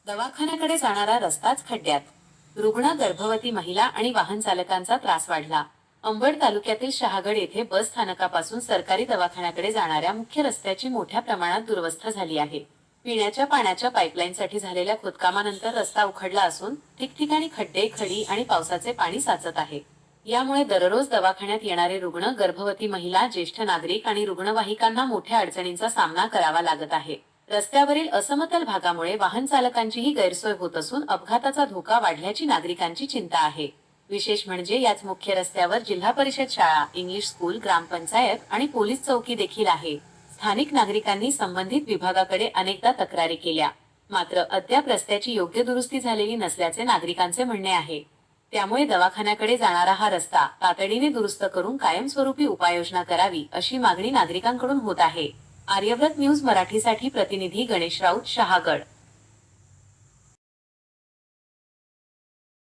दवाखान्याकडे जाणारा रस्ताच खड्ड्यात. रुग्ण, गर्भवती महिला आणि वाहन चालकांचा त्रास वाढला. अंबड तालुक्यातील शहागड येथे बस स्थानकापासून सरकारी दवाखान्याकडे जाणाऱ्या मुख्य रस्त्याची मोठ्या प्रमाणात दुरवस्था झाली आहे. पिण्याच्या पाण्याच्या पाईपलाईनसाठी झालेल्या खोदकामानंतर रस्ता उखडला असून ठिकठिकाणी खड्डे, खडी आणि पावसाचे पाणी साचत आहे. यामुळे दररोज दवाखान्यात येणारे रुग्ण, गर्भवती महिला, ज्येष्ठ नागरिक आणि रुग्णवाहिकांना मोठ्या अडचणींचा सामना करावा लागत आहे. रस्त्यावरील असमतल भागामुळे वाहन चालकांचीही गैरसोय होत असून अपघाताचा धोका वाढल्याची नागरिकांची चिंता आहे. विशेष म्हणजे याच मुख्य रस्त्यावर जिल्हा परिषद शाळा, इंग्लिश स्कूल, ग्रामपंचायत आणि पोलीस चौकी देखील आहे. स्थानिक नागरिकांनी संबंधित विभागाकडे अनेकदा तक्रारी केल्या, मात्र अद्याप रस्त्याची योग्य दुरुस्ती झालेली नसल्याचे नागरिकांचे म्हणणे आहे. त्यामुळे दवाखान्याकडे जाणारा हा रस्ता तातडीने दुरुस्त करून कायमस्वरूपी उपाययोजना करावी अशी मागणी नागरिकांकडून होत आहे. आर्यव्रत न्यूज मराठीसाठी प्रतिनिधी गणेश राऊत, शहागड.